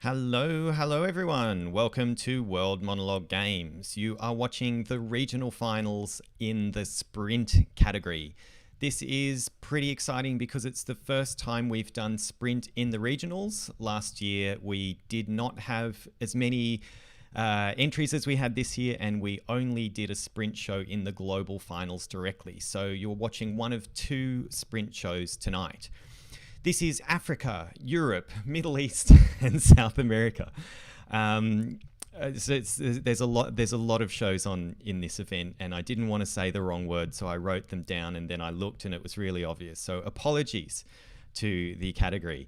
Hello everyone. Welcome to World Monologue Games. You are watching the regional finals in the sprint category. This is pretty exciting because it's the first time we've done sprint in the regionals. Last year we did not have as many entries as we had this year, and we only did a sprint show in the global finals directly. So you're watching one of two sprint shows tonight. This is Africa, Europe, Middle East, and South America. There's a lot of shows on in this event, and I didn't want to say the wrong word, so I wrote them down, and then I looked, and it was really obvious. So apologies to the category.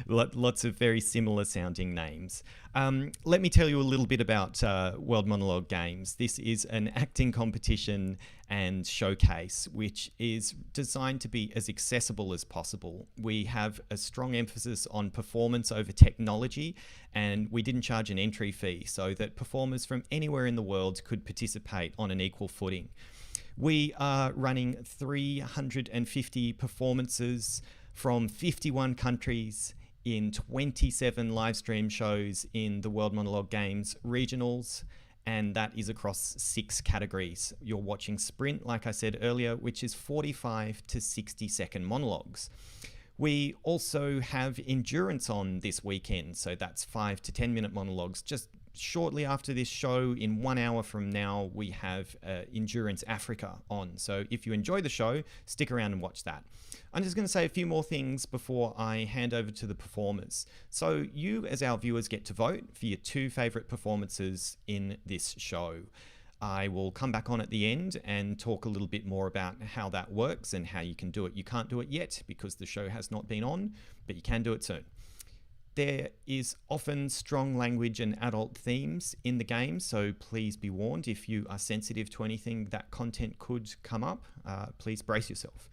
Lots of very similar sounding names. Let me tell you a little bit about World Monologue Games. This is an acting competition and showcase which is designed to be as accessible as possible. We have a strong emphasis on performance over technology, and we didn't charge an entry fee so that performers from anywhere in the world could participate on an equal footing. We are running 350 performances from 51 countries in 27 live stream shows in the World Monologue Games regionals, and that is across 6 categories. You're watching sprint, like I said earlier, which is 45 to 60 second monologues. We also have endurance on this weekend, so that's 5 to 10 minute monologues. Just shortly after this show, in 1 hour from now, we have Endurance Africa on. So if you enjoy the show, stick around and watch that. I'm just going to say a few more things before I hand over to the performers. So you, as our viewers, get to vote for your 2 favorite performances in this show. I will come back on at the end and talk a little bit more about how that works and how you can do it. You can't do it yet because the show has not been on, but you can do it soon. There is often strong language and adult themes in the game, so please be warned if you are sensitive to anything that content could come up. Please brace yourself.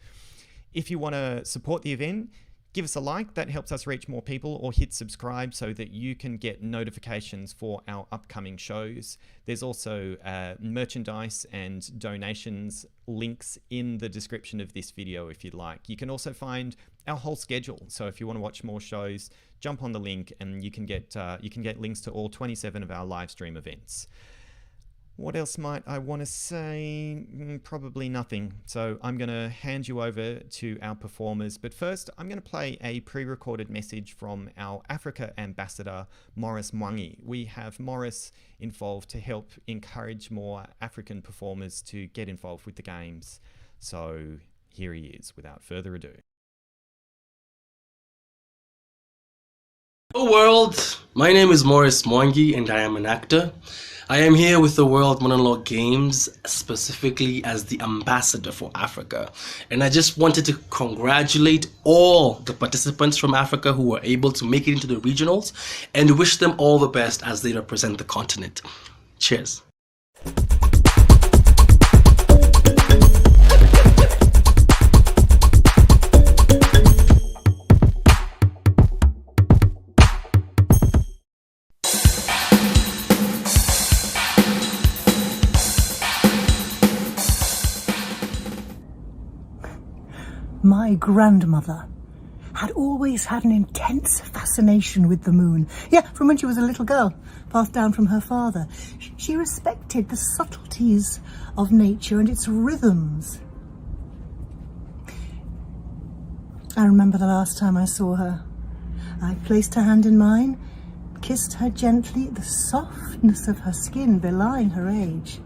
If you want to support the event, give us a like, that helps us reach more people, or hit subscribe so that you can get notifications for our upcoming shows. There's also merchandise and donations links in the description of this video if you'd like. You can also find our whole schedule. So if you want to watch more shows, jump on the link and you can get links to all 27 of our live stream events. What else might I want to say? Probably nothing. So I'm going to hand you over to our performers. But first, I'm going to play a pre-recorded message from our Africa ambassador, Maurice Mwangi. We have Maurice involved to help encourage more African performers to get involved with the games. So here he is, without further ado. Hello world, my name is Maurice Mwangi and I am an actor. I am here with the World Monologue Games, specifically as the ambassador for Africa. And I just wanted to congratulate all the participants from Africa who were able to make it into the regionals and wish them all the best as they represent the continent. Cheers. My grandmother had always had an intense fascination with the moon. Yeah, from when she was a little girl, passed down from her father. She respected the subtleties of nature and its rhythms. I remember the last time I saw her. I placed her hand in mine, kissed her gently, the softness of her skin belying her age.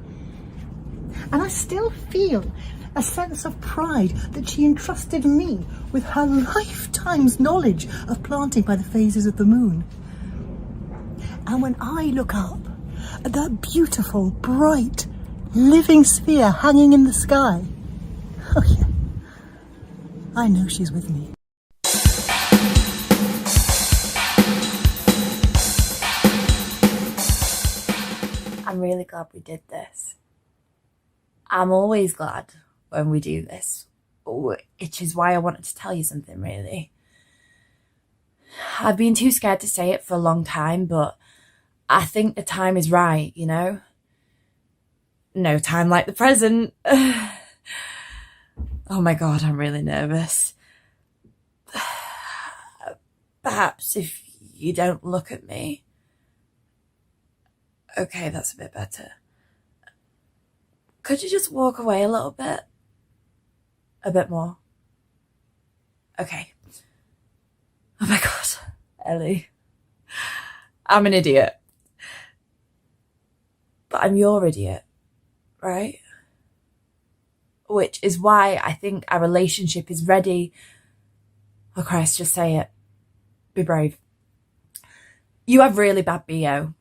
And I still feel a sense of pride that she entrusted me with her lifetime's knowledge of planting by the phases of the moon. And when I look up at that beautiful, bright, living sphere hanging in the sky, oh yeah, I know she's with me. I'm really glad we did this. I'm always glad when we do this, which is why I wanted to tell you something, really. I've been too scared to say it for a long time, but I think the time is right, you know? No time like the present. Oh my God, I'm really nervous. Perhaps if You don't look at me. Okay, that's a bit better. Could you just walk away a little bit? A bit more. Okay. Oh my God, Ellie. I'm an idiot. But I'm your idiot, right? Which is why I think our relationship is ready. Oh Christ, just say it. Be brave. You have really bad BO.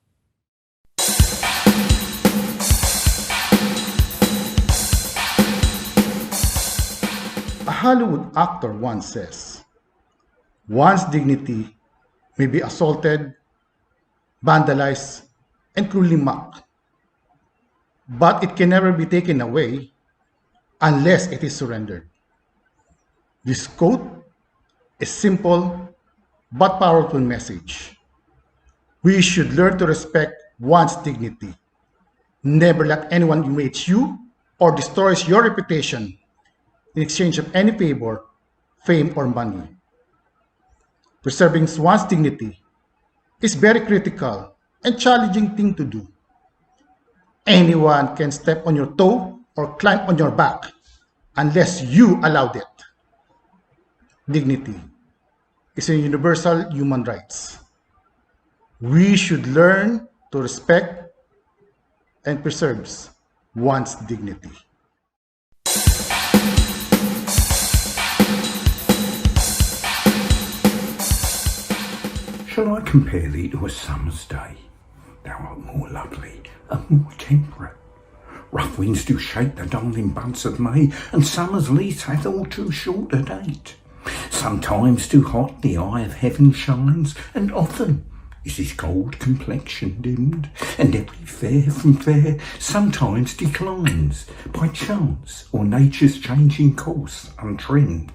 A Hollywood actor once says, one's dignity may be assaulted, vandalized, and cruelly mocked, but it can never be taken away unless it is surrendered. This quote is simple but powerful message. We should learn to respect one's dignity. Never let anyone humiliate you or destroys your reputation in exchange of any favor, fame, or money. Preserving one's dignity is very critical and challenging thing to do. Anyone can step on your toe or climb on your back unless you allowed it. Dignity is a universal human right. We should learn to respect and preserve one's dignity. Shall I compare thee to a summer's day? Thou art more lovely and more temperate. Rough winds do shake the darling buds of May, and summer's lease hath all too short a date. Sometimes too hot the eye of heaven shines, and often is his gold complexion dimmed, and every fair from fair sometimes declines, by chance or nature's changing course untrimmed.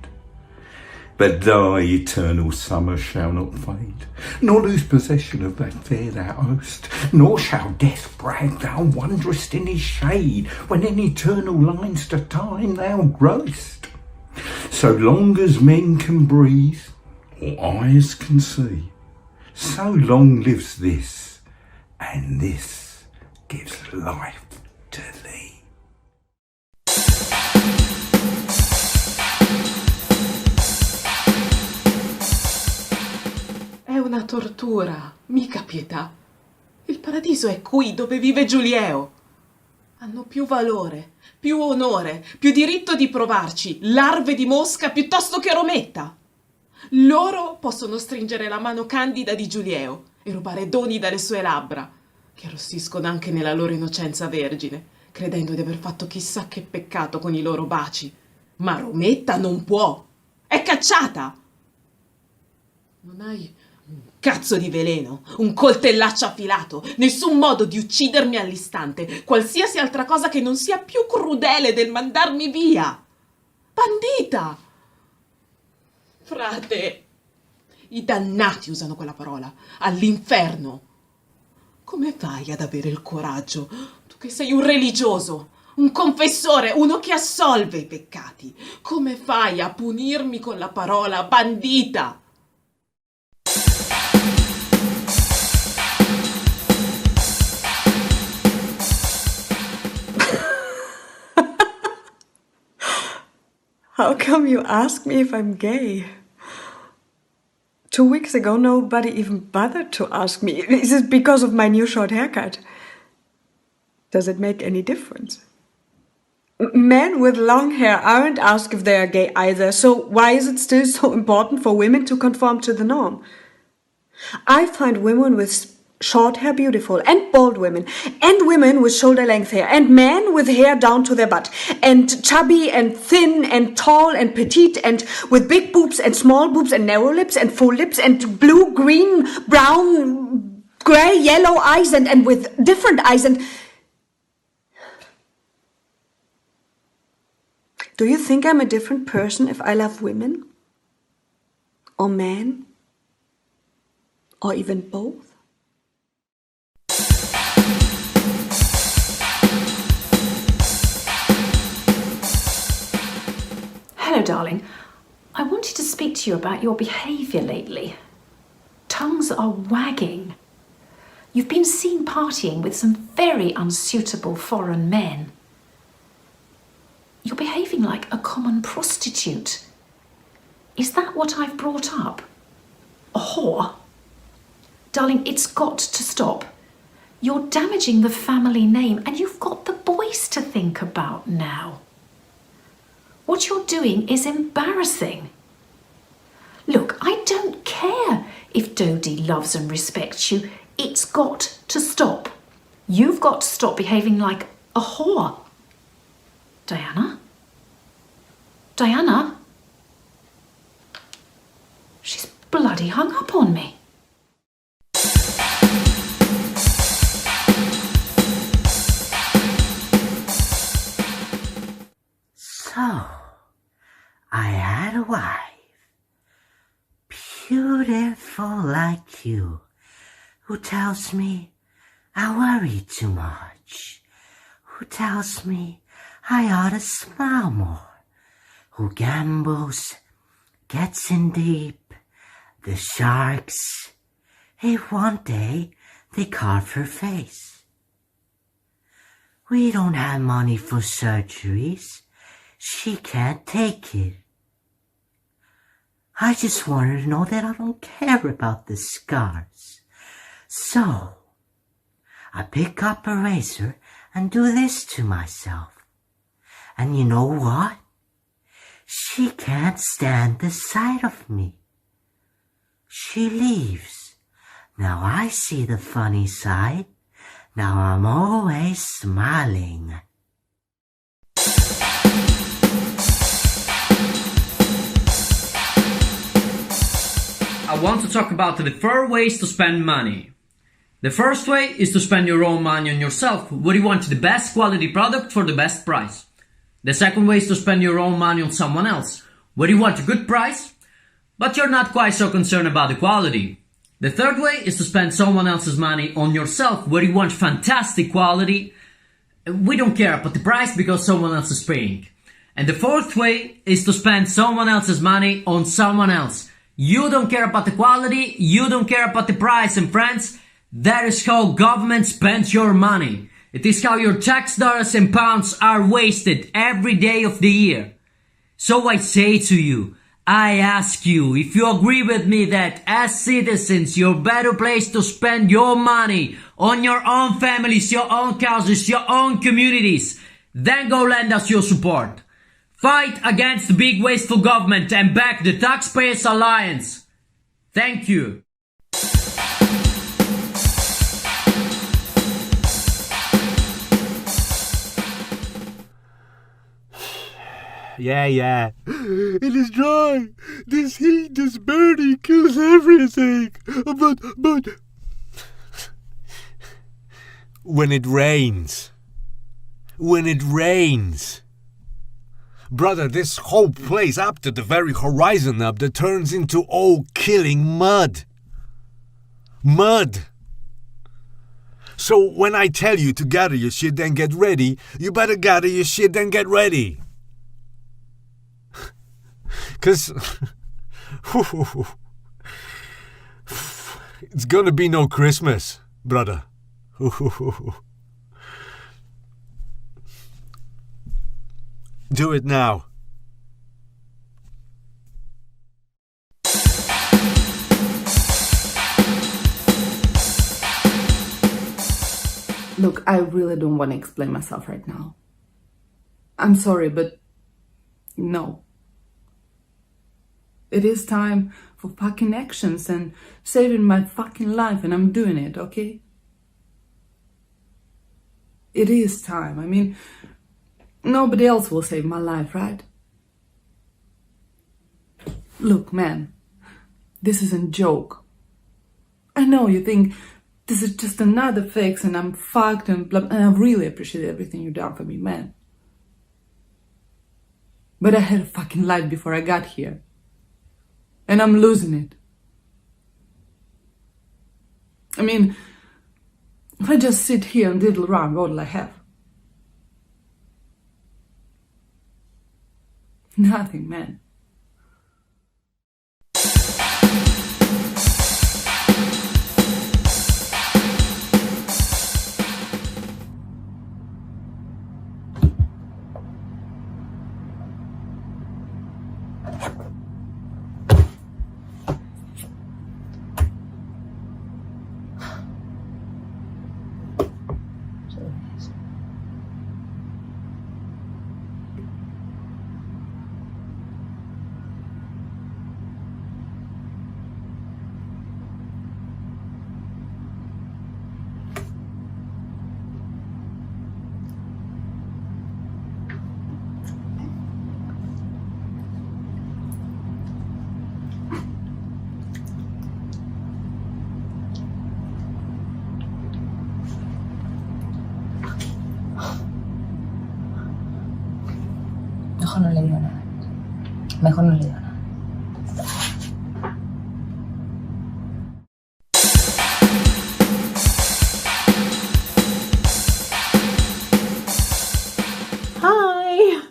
But thy eternal summer shall not fade, nor lose possession of that fair thou owest, nor shall death brag thou wondrest in his shade, when in eternal lines to time thou growest. So long as men can breathe, or eyes can see, so long lives this, and this gives life to thee. È una tortura, mica pietà. Il paradiso è qui, dove vive Giulieo. Hanno più valore, più onore, più diritto di provarci, larve di mosca piuttosto che Rometta. Loro possono stringere la mano candida di Giulieo e rubare doni dalle sue labbra, che arrossiscono anche nella loro innocenza vergine, credendo di aver fatto chissà che peccato con i loro baci. Ma Rometta non può, è cacciata. Non hai un cazzo di veleno, un coltellaccio affilato, nessun modo di uccidermi all'istante, qualsiasi altra cosa che non sia più crudele del mandarmi via. Bandita! Frate, i dannati usano quella parola, all'inferno. Come fai ad avere il coraggio, tu che sei un religioso, un confessore, uno che assolve i peccati? Come fai a punirmi con la parola bandita? How come you ask me if I'm gay? 2 weeks ago, nobody even bothered to ask me. Is it because of my new short haircut? Does it make any difference? Men with long hair aren't asked if they are gay either, so why is it still so important for women to conform to the norm? I find women with short hair beautiful, and bald women, and women with shoulder-length hair, and men with hair down to their butt, and chubby and thin and tall and petite, and with big boobs and small boobs and narrow lips and full lips and blue, green, brown, grey, yellow eyes and with different eyes. And do you think I'm a different person if I love women? Or men? Or even both? Hello, darling. I wanted to speak to you about your behaviour lately. tongues are wagging. You've been seen partying with some very unsuitable foreign men. You're behaving like a common prostitute. Is that what I've brought up? A whore? Darling, it's got to stop. You're damaging the family name, and you've got the boys to think about now. What you're doing is embarrassing. Look, I don't care if Dodie loves and respects you. It's got to stop. You've got to stop behaving like a whore. Diana? Diana? She's bloody hung up on me. So, I had a wife, beautiful like you, who tells me I worry too much, who tells me I ought to smile more, who gambles, gets in deep, the sharks. If one day they carve her face. We don't have money for surgeries. She can't take it. I just want her to know that I don't care about the scars. So, I pick up a razor and do this to myself. And you know what? She can't stand the sight of me. She leaves. Now I see the funny side. Now I'm always smiling. I want to talk about the 4 ways to spend money. The first way is to spend your own money on yourself, where you want the best quality product for the best price. The second way is to spend your own money on someone else, where you want a good price, but you're not quite so concerned about the quality. The third way is to spend someone else's money on yourself, where you want fantastic quality. We don't care about the price because someone else is paying. And the fourth way is to spend someone else's money on someone else. You don't care about the quality, you don't care about the price, and friends, that is how government spends your money. It is how your tax dollars and pounds are wasted every day of the year. So I say to you, I ask you, if you agree with me that as citizens you're better placed to spend your money on your own families, your own causes, your own communities, then go lend us your support. Fight against the big wasteful government and back the Taxpayers Alliance. Thank you. Yeah. It is dry. This heat, this burning kills everything. But... When it rains. Brother, this whole place up to the very horizon up there turns into all killing mud. So when I tell you to gather your shit and get ready, you better gather your shit and get ready. 'Cause it's gonna be no Christmas, brother. Do it now. Look, I really don't want to explain myself right now. I'm sorry, but no. It is time for fucking actions and saving my fucking life, and I'm doing it, okay? It is time. I mean, nobody else will save my life, right? Look, man, this isn't a joke. I know you think this is just another fix and I'm fucked and blah, and I really appreciate everything you've done for me, man. But I had a fucking life before I got here. And I'm losing it. I mean, if I just sit here and diddle around, what will I have? Nothing, man. Mejor no le digo nada. Mejor no le digo nada. Hi,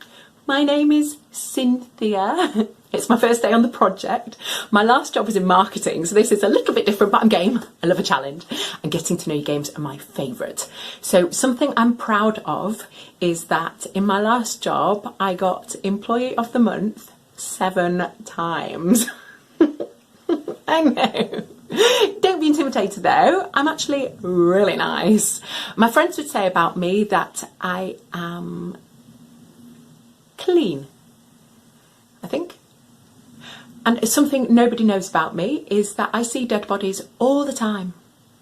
my name is Cynthia. It's my first day on the project. My last job was in marketing, so this is a little bit different, but I'm game. I love a challenge, and getting to know you games are my favourite. So something I'm proud of is that in my last job, I got Employee of the Month 7 times. I know. Don't be intimidated though, I'm actually really nice. My friends would say about me that I am clean, I think. And something nobody knows about me is that I see dead bodies all the time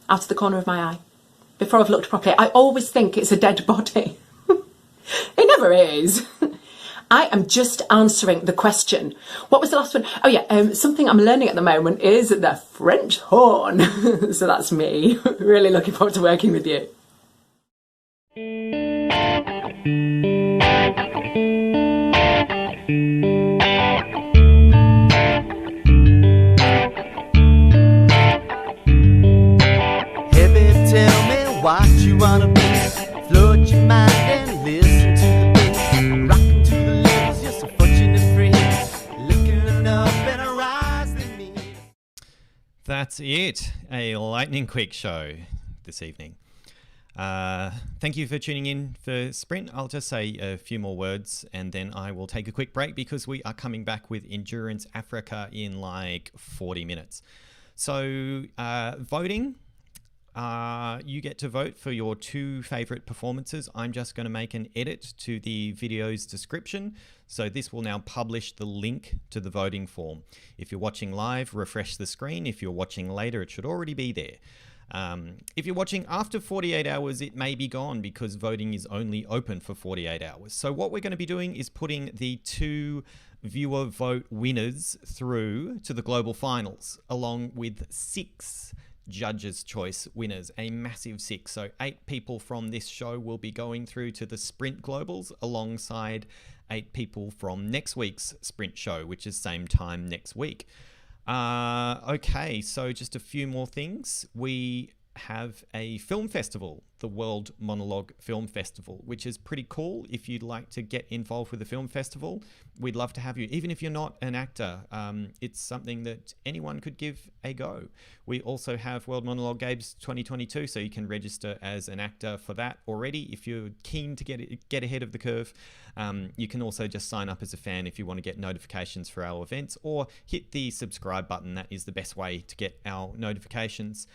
out of the corner of my eye. Before I've looked properly, I always think it's a dead body. It never is. I am just answering the question. What was the last one? Oh yeah, something I'm learning at the moment is the French horn. So that's me. Really looking forward to working with you. What you wanna be, float your mind and listen to the beat, rocking to the levels, you're so fortunate free, looking up and arise they meet. That's it, a lightning quick show this evening. Thank you for tuning in for Sprint. I'll just say a few more words and then I will take a quick break because we are coming back with Endurance Africa in like 40 minutes. So voting. You get to vote for your 2 favorite performances. I'm just going to make an edit to the video's description. So this will now publish the link to the voting form. If you're watching live, refresh the screen. If you're watching later, it should already be there. If you're watching after 48 hours, it may be gone because voting is only open for 48 hours. So what we're going to be doing is putting the 2 viewer vote winners through to the global finals, along with 6 Judges' Choice winners, a massive 6. So 8 people from this show will be going through to the Sprint Globals alongside 8 people from next week's Sprint show, which is same time next week. Okay, so just a few more things. We have a film festival, the World Monologue Film Festival, which is pretty cool. If you'd like to get involved with the film festival, we'd love to have you. Even if you're not an actor, it's something that anyone could give a go. We also have World Monologue Games 2022, so you can register as an actor for that already. If you're keen to get ahead of the curve, you can also just sign up as a fan if you want to get notifications for our events, or hit the subscribe button. That is the best way to get our notifications.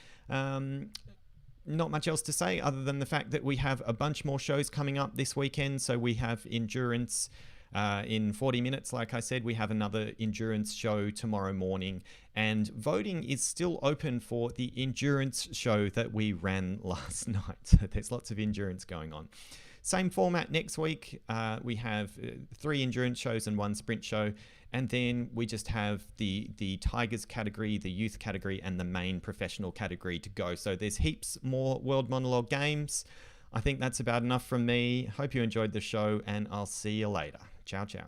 Not much else to say other than the fact that we have a bunch more shows coming up this weekend. So we have Endurance in 40 minutes. Like I said, we have another Endurance show tomorrow morning, and voting is still open for the Endurance show that we ran last night. So there's lots of Endurance going on. Same format next week. We have 3 Endurance shows and 1 Sprint show. And then we just have the Tigers category, the youth category, and the main professional category to go. So there's heaps more World Monologue games. I think that's about enough from me. Hope you enjoyed the show, and I'll see you later. Ciao, ciao.